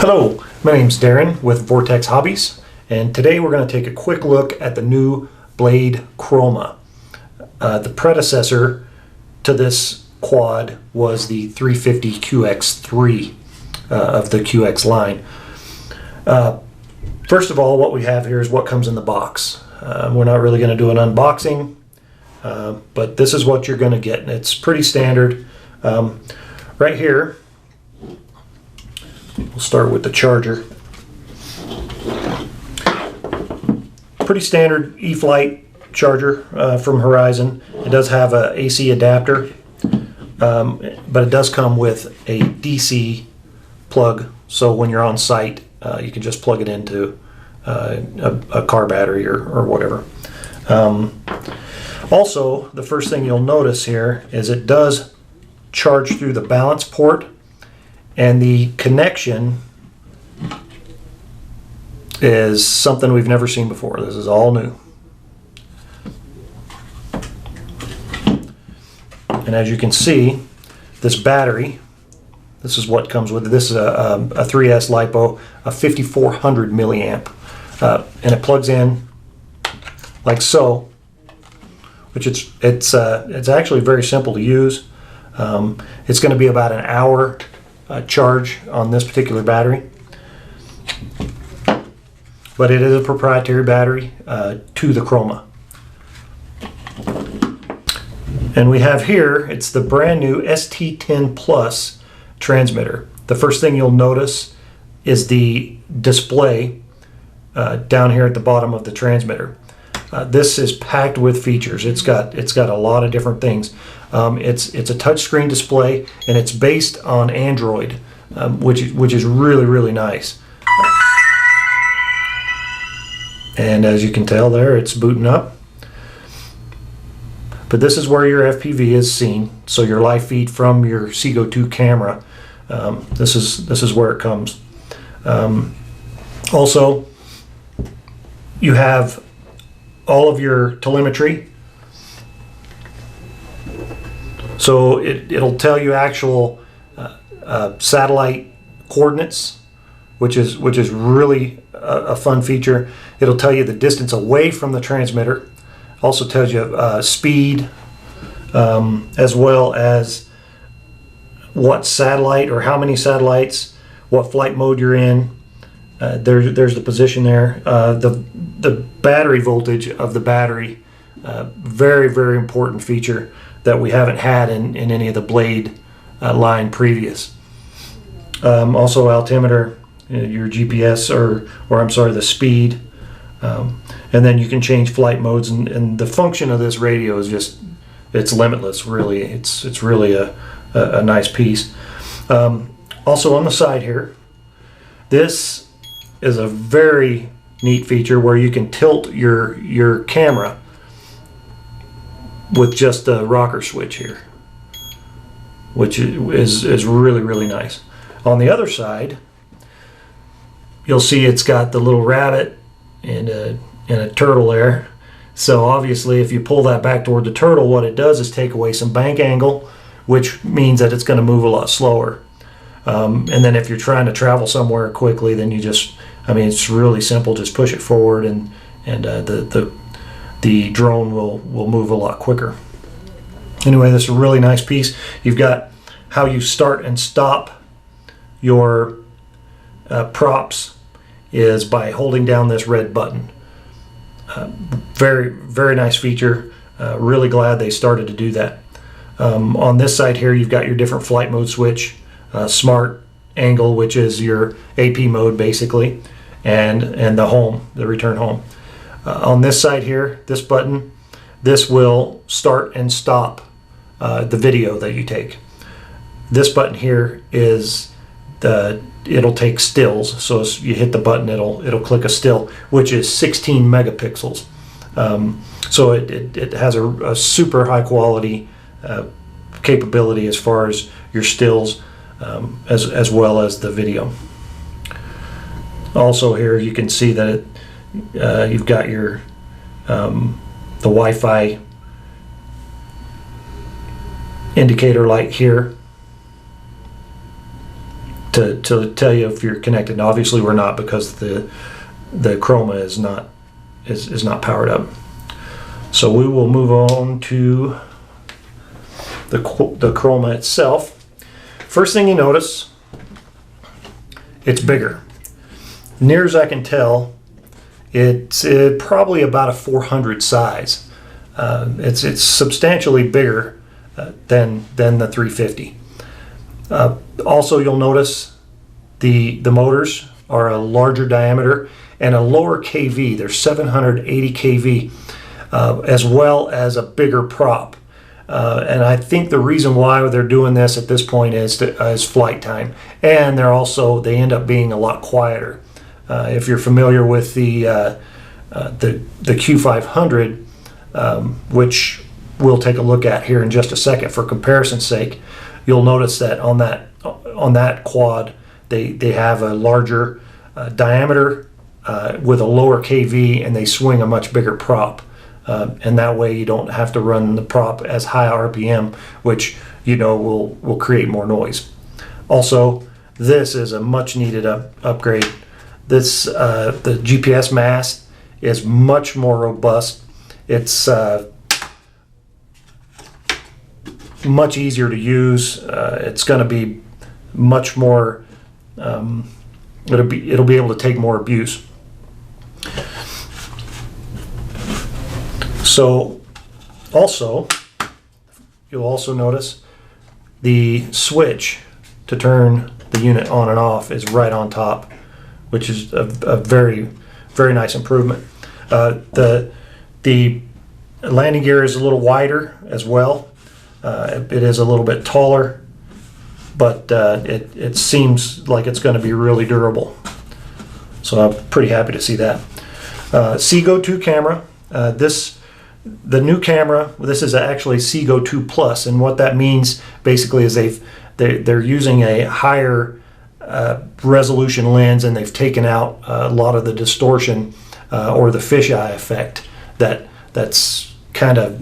Hello, my name's Darren with Vortex Hobbies, and today we're going to take a quick look at the new Blade Chroma. The predecessor to this quad was the 350 QX3 of the QX line. First of all, what we have here is what comes in the box. We're not really going to do an unboxing, but this is what you're going to get, and it's pretty standard. Right here, we'll start with the charger. Pretty standard E-flite charger from Horizon. It does have a AC adapter, but it does come with a DC plug, so when you're on site you can just plug it into a car battery or whatever. Also, the first thing you'll notice here is it does charge through the balance port, and the connection is something we've never seen before. This is all new. And as you can see, this battery, this is what comes with it. This is a 3S LiPo, a 5400 milliamp, and it plugs in like so, which it's actually very simple to use. It's going to be about an hour charge on this particular battery, but it is a proprietary battery to the Chroma. And we have here, it's the brand new ST10 Plus transmitter. The first thing you'll notice is the display down here at the bottom of the transmitter. This is packed with features. It's got a lot of different things. It's a touchscreen display, and it's based on Android, which is really nice. And as you can tell there, it's booting up. But this is where your FPV is seen, so your live feed from your Seago 2 camera. This is where it comes. Also, you have all of your telemetry. So it'll tell you actual satellite coordinates, which is really a fun feature. It'll tell you the distance away from the transmitter. Also tells you speed, as well as what satellite or how many satellites, what flight mode you're in. There's the position there. The battery voltage of the battery, very important feature that we haven't had in any of the Blade line previous. Also altimeter, your GPS or I'm sorry, the speed, and then you can change flight modes, and the function of this radio is just, it's limitless really. It's really a nice piece. Also on the side here, this is a very neat feature where you can tilt your camera with just a rocker switch here, which is really nice. On the other side, you'll see it's got the little rabbit and a turtle there. So obviously if you pull that back toward the turtle, what it does is take away some bank angle, which means that it's going to move a lot slower. And then if you're trying to travel somewhere quickly, then you just, I mean, it's really simple. Just push it forward, and the drone will move a lot quicker. Anyway, this is a really nice piece. You've got how you start and stop your props is by holding down this red button. Very nice feature. Really glad they started to do that. On this side here, you've got your different flight mode switch, smart angle, which is your AP mode basically, and the home, the return home. On this side here, this button, this will start and stop the video that you take. This button here is it'll take stills, so as you hit the button, it'll click a still, which is 16 megapixels. So it has a super high quality capability as far as your stills, as well as the video. Also here you can see that you've got your the Wi-Fi indicator light here, to tell you if you're connected. Now, obviously we're not, because the Chroma is not powered up. So we will move on to the Chroma itself. First thing you notice, it's bigger. Near as I can tell, it's probably about a 400 size. It's substantially bigger than the 350. Also, you'll notice the motors are a larger diameter and a lower kV. They're 780 kV, as well as a bigger prop. And I think the reason why they're doing this at this point is flight time, and they end up being a lot quieter. If you're familiar with the Q500, which we'll take a look at here in just a second for comparison's sake, you'll notice that on that quad they have a larger diameter with a lower kV, and they swing a much bigger prop, and that way you don't have to run the prop as high RPM, which will create more noise. Also, this is a much needed upgrade. This the GPS mast is much more robust. It's much easier to use. It's going to be much more. It'll be able to take more abuse. So, you'll also notice the switch to turn the unit on and off is right on top, which is a very, very nice improvement. The landing gear is a little wider as well. It is a little bit taller, but it seems like it's going to be really durable. So I'm pretty happy to see that. Seago 2 camera. The new camera. This is actually Seago 2 Plus, and what that means basically is they're using a higher resolution lens, and they've taken out a lot of the distortion or the fisheye effect that's kind of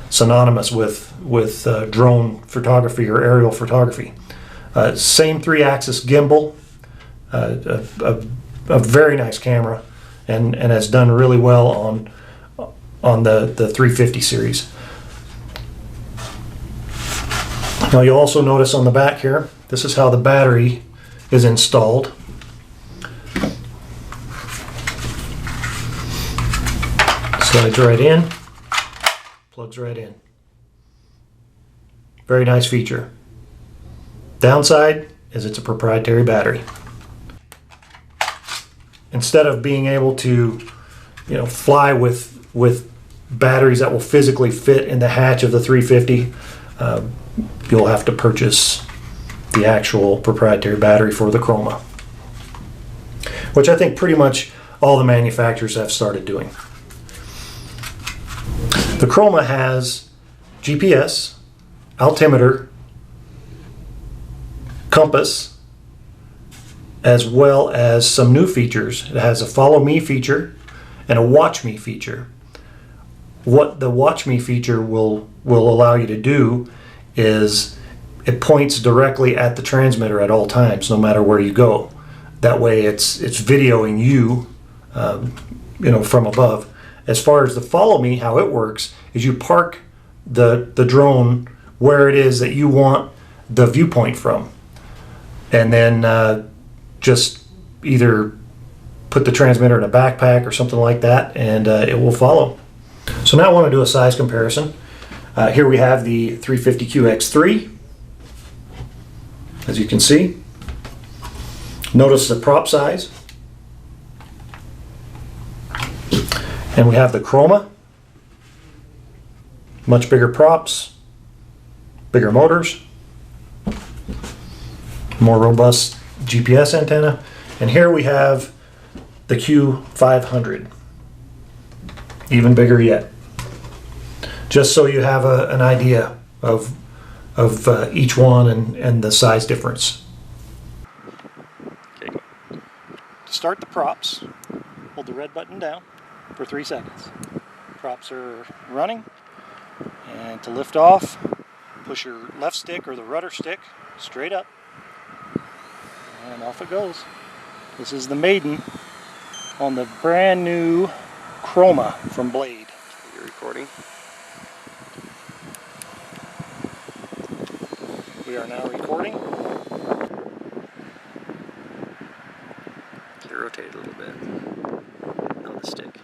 synonymous with drone photography or aerial photography. Same 3-axis gimbal, a very nice camera, and has done really well on the 350 series. Now you'll also notice on the back here, this is how the battery is installed. Slides right in, plugs right in. Very nice feature. Downside is it's a proprietary battery. Instead of being able to, fly with batteries that will physically fit in the hatch of the 350, you'll have to purchase the actual proprietary battery for the Chroma, which I think pretty much all the manufacturers have started doing. The Chroma has GPS, altimeter, compass, as well as some new features. It has a follow me feature and a watch me feature. What the watch me feature will allow you to do is it points directly at the transmitter at all times, no matter where you go. That way it's videoing you, from above. As far as the follow me, how it works is you park the drone where it is that you want the viewpoint from, and then just either put the transmitter in a backpack or something like that, and it will follow. So now I want to do a size comparison. Here we have the 350QX3. As you can see, notice the prop size. And we have the Chroma. Much bigger props, bigger motors, more robust GPS antenna. And here we have the Q500. Even bigger yet. Just so you have an idea of each one and the size difference. Okay. To start the props, hold the red button down for 3 seconds. Props are running, and to lift off, push your left stick or the rudder stick straight up, And off it goes. This is the maiden on the brand new Chroma from Blade. You're recording? We are now recording. Can you rotate it a little bit? No, the stick.